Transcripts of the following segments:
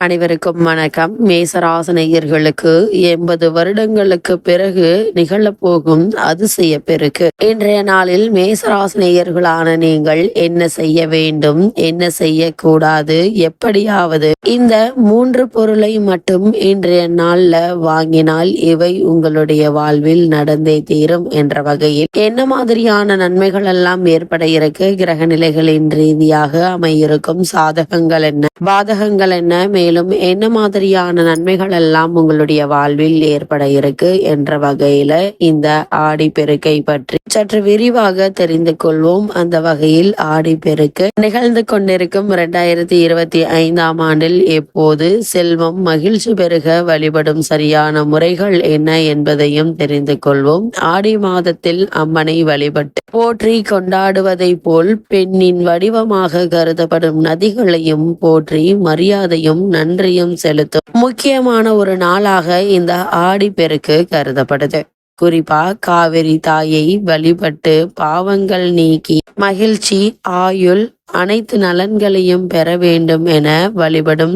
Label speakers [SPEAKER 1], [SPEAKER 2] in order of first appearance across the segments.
[SPEAKER 1] அனைவருக்கும் வணக்கம். மேசராசனையர்களுக்கு 80 வருடங்களுக்கு பிறகு நிகழப்போகும் அதிசய பெருக்கு. இன்றைய நாளில் மேசராசனையர்களான நீங்கள் என்ன செய்ய வேண்டும், என்ன செய்யக்கூடாது, எப்படியாவது இந்த 3 பொருளை மட்டும் இன்றைய நாள்ல வாங்கினால் இவை உங்களுடைய வாழ்வில் நடந்தே தீரும் என்ற வகையில் என்ன மாதிரியான நன்மைகள் எல்லாம் ஏற்பட இருக்கு, கிரக நிலைகளின் ரீதியாக அமையிருக்கும் சாதகங்கள் என்ன, பாதகங்கள் என்ன, மேலும் என்ன மாதிரியான நன்மைகள் எல்லாம் உங்களுடைய வாழ்வில் ஏற்பட இருக்கு என்ற வகையில இந்த ஆடிப்பெருக்கை பற்றி சற்று விரிவாக தெரிந்து கொள்வோம். அந்த வகையில் ஆடிப்பெருக்கு நிகழ்ந்து கொண்டிருக்கும் 2025ஆம் ஆண்டில் எப்போது, செல்வம் மகிழ்ச்சி பெருக வழிபடும் சரியான முறைகள் என்ன என்பதையும் தெரிந்து கொள்வோம். ஆடி மாதத்தில் அம்மனை வழிபட்டு போற்றி கொண்டாடுவதை போல் பெண்ணின் வடிவமாக கருதப்படும் நதிகளையும் போற்றி மரியாதையும் நன்றியும் செலுத்தும் முக்கியமான ஒரு நாளாக இந்த ஆடிப்பெருக்கு கருதப்படுது. குறிப்பா காவிரி தாயை வழிபட்டு பாவங்கள் நீக்கி மகிழ்ச்சி, ஆயுள், அனைத்து நலன்களையும் பெற வேண்டும் என வழிபடும்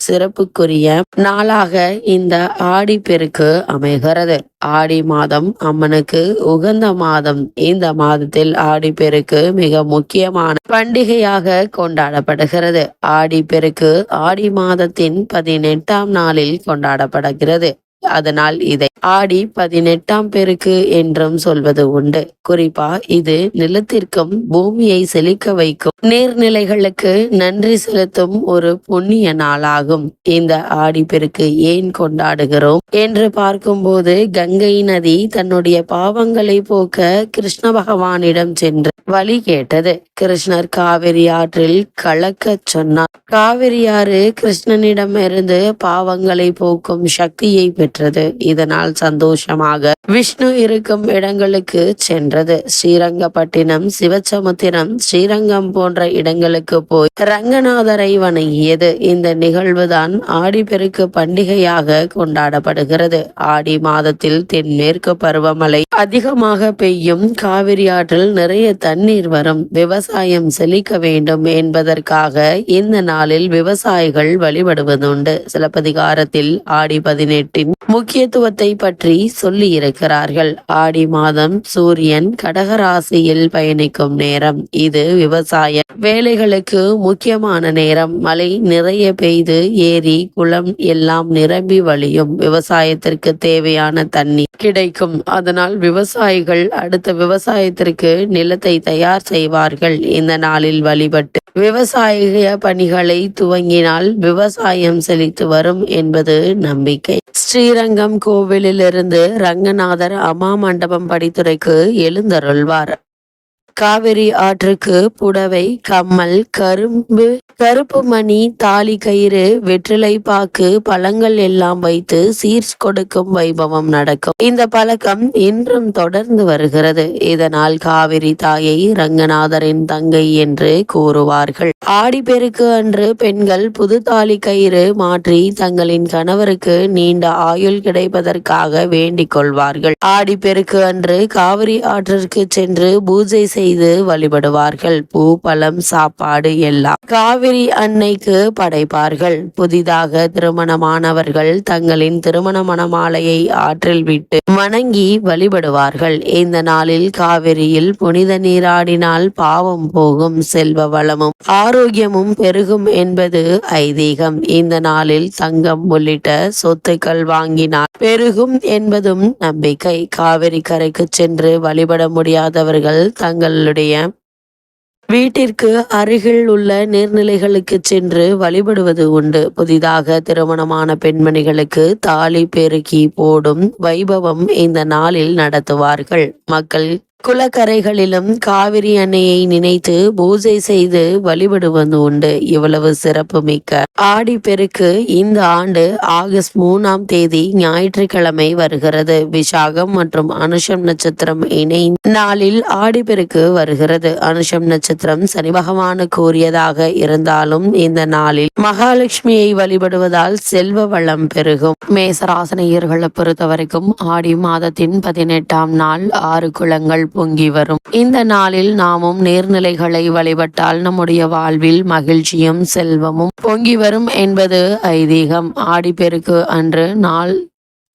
[SPEAKER 1] சிறப்புக்குரிய நாளாக இந்த ஆடிப்பெருக்கு அமைகிறது. ஆடி மாதம் அம்மனுக்கு உகந்த மாதம். இந்த மாதத்தில் ஆடிப்பெருக்கு மிக முக்கியமான பண்டிகையாக கொண்டாடப்படுகிறது. ஆடிப்பெருக்கு ஆடி மாதத்தின் 18ஆம் நாளில் கொண்டாடப்படுகிறது. அதனால் இதை ஆடி 18ஆம் பெருக்கு என்றும் சொல்வது உண்டு. குறிப்பா இது நிலத்திற்கும் பூமியை செழிக்க வைக்கும் நீர்நிலைகளுக்கு நன்றி செலுத்தும் ஒரு புண்ணிய நாளாகும். இந்த ஆடிப்பெருக்கு ஏன் கொண்டாடுகிறோம் என்று பார்க்கும்போது, கங்கை நதி தன்னுடைய பாவங்களை போக்க கிருஷ்ண பகவானிடம் சென்று வழி கேட்டது. கிருஷ்ணர் காவிரி ஆற்றில் கலக்க சொன்னார். காவிரி ஆறு கிருஷ்ணனிடமிருந்து பாவங்களை போக்கும் சக்தியை பெற்றது. இதனால் சந்தோஷமாக விஷ்ணு இருக்கும் இடங்களுக்கு சென்றது. ஸ்ரீரங்கப்பட்டினம், சிவசமுத்திரம், ஸ்ரீரங்கம் போன்ற இடங்களுக்கு போய் ரங்கநாதரை வணங்கியது. இந்த நிகழ்வுதான் ஆடிப்பெருக்கு பண்டிகையாக கொண்டாடப்படுகிறது. ஆடி மாதத்தில் தென்மேற்கு பருவமழை அதிகமாக பெய்யும். காவிரி ஆற்றில் நிறைய தண்ணீர் வரும். விவசாயம் செழிக்க வேண்டும் என்பதற்காக இந்த நாளில் விவசாயிகள் வழிபடுவதுண்டு. சிலப்பதிகாரத்தில் ஆடி 18 முக்கியத்துவத்தை பற்றி சொல்லி இருக்கிறார்கள். ஆடி மாதம் சூரியன் கடகராசியில் பயணிக்கும் நேரம். இது விவசாய வேலைகளுக்கு முக்கியமான நேரம். மழை நிறைய பெய்து ஏரி, குளம் எல்லாம் நிரம்பி வழியும். விவசாயத்திற்கு தேவையான தண்ணீர் கிடைக்கும். அதனால் விவசாயிகள் அடுத்த விவசாயத்திற்கு நிலத்தை தயார் செய்வார்கள். இந்த நாளில் வழிபட்டு விவசாய பணிகளை துவங்கினால் விவசாயம் செழித்து வரும் என்பது நம்பிக்கை. ஸ்ரீரங்கம் கோவிலிலிருந்து ரங்கநாதர் அம்மா மண்டபம் படித்துறைக்கு எழுந்தருள்வார். காவிரி ஆற்றுக்கு புடவை, கம்மல், கருப்பு மணி, தாலி கயிறு, வெற்றிலை பாக்கு, பழங்கள் எல்லாம் வைத்து சீர் கொடுக்கும் வைபவம் நடக்கும். இந்த பழக்கம் இன்றும் தொடர்ந்து வருகிறது. இதனால் காவிரி தாயை ரங்கநாதரின் தங்கை என்று கூறுவார்கள். ஆடிப்பெருக்கு அன்று பெண்கள் புது தாலி கயிறு மாற்றி தங்களின் கணவருக்கு நீண்ட ஆயுள் கிடைப்பதற்காக வேண்டிக் கொள்வார்கள். ஆடிப்பெருக்கு அன்று காவிரி ஆற்றிற்கு சென்று பூஜை செய்து வழிபடுவார்கள். பூ, பழம், சாப்பாடு எல்லாம் காவிரி அன்னைக்கு படைப்பார்கள். புதிதாக திருமணமானவர்கள் தங்களின் திருமண மணமாலையை ஆற்றில் விட்டு வணங்கி வழிபடுவார்கள். இந்த நாளில் காவிரியில் புனித நீராடினால் பாவம் போகும், செல்வ வளமும் ஆரோக்கியமும் பெருகும் என்பது ஐதீகம். இந்த நாளில் தங்கம் உள்ளிட்ட சொத்துக்கள் வாங்கினால் பெருகும் என்பதும் நம்பிக்கை. காவிரி கரைக்கு சென்று வழிபட முடியாதவர்கள் தங்களுடைய வீட்டிற்கு அருகில் உள்ள நீர்நிலைகளுக்கு சென்று வழிபடுவது உண்டு. புதிதாக திருமணமான பெண்மணிகளுக்கு தாலி பெருக்கி போடும் வைபவம் இந்த நாளில் நடத்துவார்கள். மக்கள் குளக்கரைகளிலும் காவிரி அன்னையை நினைத்து பூஜை செய்து வழிபடுவது உண்டு. இவ்வளவு சிறப்பு மிக்க ஆடிப்பெருக்கு இந்த ஆண்டு ஆகஸ்ட் 3ஆம் தேதி ஞாயிற்றுக்கிழமை வருகிறது. விசாகம் மற்றும் அனுஷம் நட்சத்திரம் இணைந்த நாளில் ஆடிப்பெருக்கு வருகிறது. அனுஷம் நட்சத்திரம் சனி பகவானு கூறியதாக இருந்தாலும் இந்த நாளில் மகாலட்சுமியை வழிபடுவதால் செல்வ வளம் பெருகும். மேசராசனையர்களை பொறுத்த வரைக்கும் ஆடி மாதத்தின் 18ஆம் நாள் 6 குளங்கள் பொங்கி வரும். இந்த நாளில் நாமும் நீர்நிலைகளை வழிபட்டால் நம்முடைய வாழ்வில் மகிழ்ச்சியும் செல்வமும் பொங்கி வரும் என்பது ஐதீகம். ஆடிப்பெருக்கு அன்று நாள்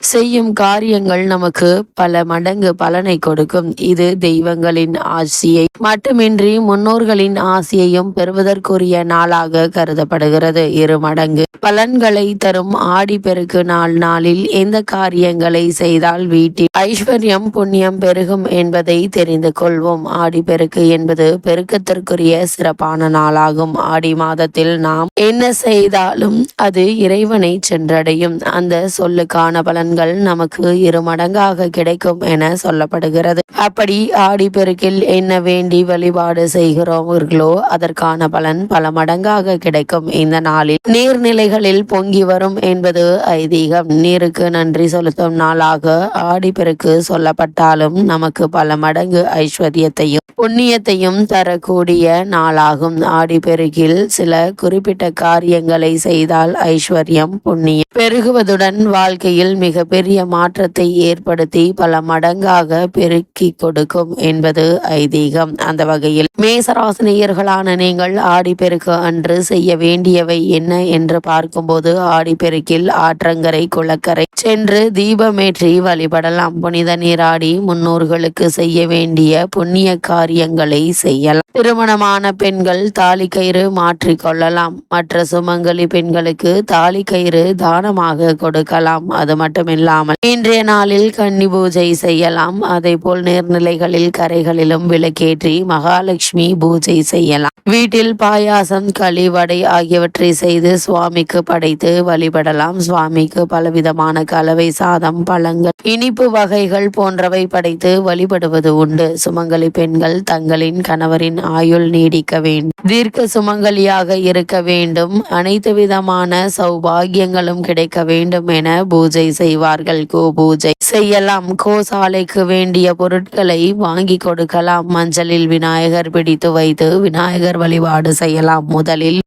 [SPEAKER 1] செய்யும் காரியங்கள் நமக்கு பல மடங்கு பலனை கொடுக்கும். இது தெய்வங்களின் ஆசியை மட்டுமின்றி முன்னோர்களின் ஆசியையும் பெறுவதற்குரிய நாளாக கருதப்படுகிறது. 2 மடங்கு பலன்களை தரும் ஆடிப்பெருக்கு நாளில் எந்த காரியங்களை செய்தால் வீட்டில் ஐஸ்வர்யம் புண்ணியம் பெருகும் என்பதை தெரிந்து கொள்வோம். ஆடிப்பெருக்கு என்பது பெருக்கத்திற்குரிய சிறப்பான நாளாகும். ஆடி மாதத்தில் நாம் என்ன செய்தாலும் அது இறைவனை சென்றடையும். அந்த சொல்லுக்கான பலன்கள் நமக்கு 2 மடங்காக கிடைக்கும் என சொல்லப்படுகிறது. அப்படி ஆடிப்பெருக்கில் என்ன வேண்டி வழிபாடு செய்கிறோர்களோ அதற்கான பலன் பல மடங்காக கிடைக்கும். இந்த நாளில் நீர்நிலைகளில் பொங்கி வரும் என்பது ஐதீகம். நீருக்கு நன்றி செலுத்தும் நாளாக ஆடிப்பெருக்கு சொல்லப்பட்டாலும் நமக்கு பல மடங்கு ஐஸ்வர்யத்தையும் புண்ணியத்தையும் தரக்கூடிய நாளாகும். ஆடிப்பெருக்கில் சில குறிப்பிட்ட காரியங்களை செய்தால் ஐஸ்வர்யம் புண்ணியம் பெருகுவதுடன் வாழ்க்கையில் மிகப்பெரிய மாற்றத்தை ஏற்படுத்தி பல மடங்காக பெருக்கி கொடுக்கும் என்பது ஐதீகம். அந்த வகையில் மேசராசினியர்களான நீங்கள் ஆடிப்பெருக்கு அன்று செய்ய வேண்டியவை என்ன என்று பார்க்கும்போது, ஆடிப்பெருக்கில் ஆற்றங்கரை குளக்கரை சென்று தீபமேற்றி வழிபடலாம். புனித நீராடி முன்னோர்களுக்கு செய்ய வேண்டிய புண்ணிய காரியங்களை செய்யலாம். திருமணமான பெண்கள் தாலி கயிறு மாற்றிக்கொள்ளலாம். மற்ற சுமங்கலி பெண்களுக்கு தாலி கயிறு தானமாக கொடுக்கலாம். அது மட்டுமில்லாமல் இன்றைய நாளில் கன்னி பூஜை செய்யலாம். அதே போல் நீர்நிலைகளில் கரைகளிலும் விளக்கேற்றி மகாலட்சுமி பூஜை செய்யலாம். வீட்டில் பாயாசம் களி வடை ஆகியவற்றை செய்து சுவாமிக்கு படைத்து வழிபடலாம். சுவாமிக்கு பலவிதமான கலவை சாதம் பழங்கள் இனிப்பு வகைகள் போன்றவை படைத்து வழிபடுவது உண்டு. சுமங்கலி பெண்கள் தங்களின் கணவரின் ஆயுள் நீடிக்க வேண்டும், தீர்க்க சுமங்கலியாக இருக்க வேண்டும், அனைத்து விதமான சௌபாகியங்களும் கிடைக்க வேண்டும் என பூஜை செய்வார்கள். பூஜை செய்யலாம். கோசாலைக்கு வேண்டிய பொருட்களை வாங்கி கொடுக்கலாம். மஞ்சளில் விநாயகர் பிடித்து வைத்து விநாயகர் வழிபாடு செய்யலாம். முதலில்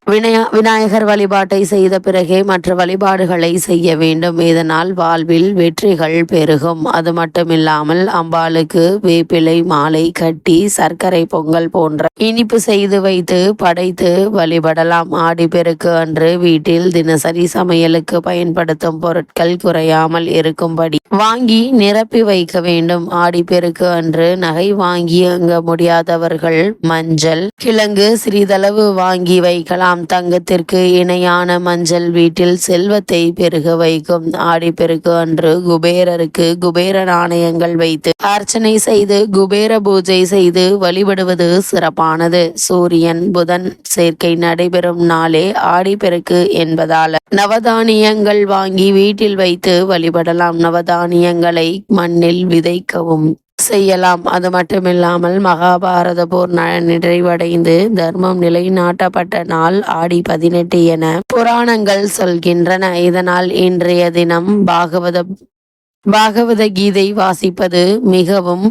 [SPEAKER 1] விநாயகர் வழிபாட்டை செய்த பிறகே மற்ற வழிபாடுகளை செய்ய வேண்டும். இதனால் வாழ்வில் வெற்றிகள் பெருகும். அது மட்டுமில்லாமல் அம்பாளுக்கு வேப்பிலை மாலை கட்டி சர்க்கரை பொங்கல் போன்ற இனிப்பு செய்து வைத்து படைத்து வழிபடலாம். ஆடிப்பெருக்கு அன்று வீட்டில் தினசரி சமையலுக்கு பயன்படுத்தும் பொருட்கள் குறையாமல் இருக்கும்படி வாங்கி நிரப்பி வைக்க வேண்டும். ஆடிப்பெருக்கு அன்று நகை வாங்க முடியாதவர்கள் மஞ்சள் கிழங்கு சிறிதளவு வாங்கி வைக்கலாம். தங்கத்திற்கு இணையான மஞ்சள் வீட்டில் செல்வத்தை பெருக வைக்கும். ஆடிப்பெருக்கு அன்று குபேரருக்கு குபேர நாணயங்கள் வைத்து அர்ச்சனை செய்து குபேர பூஜை செய்து வழிபடுவது சிறப்பானது. சூரியன் புதன் சேர்க்கை நடைபெறும் நாளே ஆடிப்பெருக்கு என்பதால் நவதானியங்கள் வாங்கி வீட்டில் வைத்து வழிபடலாம். நவதானியங்களை மண்ணில் விதைக்கவும் செய்யலாம். அது மட்டுமில்லாமல் மகாபாரத போர் நிறைவடைந்து தர்மம் நிலைநாட்டப்பட்ட நாள் ஆடி 18 என புராணங்கள் சொல்கின்றன. இதனால் இன்றைய தினம் பாகவத கீதை வாசிப்பது மிகவும்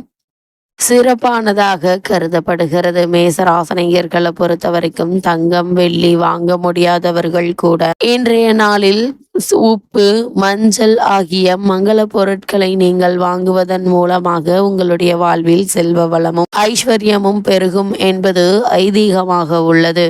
[SPEAKER 1] சிறப்பானதாக கருதப்படுகிறது. மேசராசினியர்களை பொறுத்த வரைக்கும் தங்கம் வெள்ளி வாங்க முடியாதவர்கள் கூட இன்றைய நாளில் உப்பு மஞ்சள் ஆகிய மங்கள பொருட்களை நீங்கள் வாங்குவதன் மூலமாக உங்களுடைய வாழ்வில் செல்வ வளமும் ஐஸ்வர்யமும் பெருகும் என்பது ஐதீகமாக உள்ளது.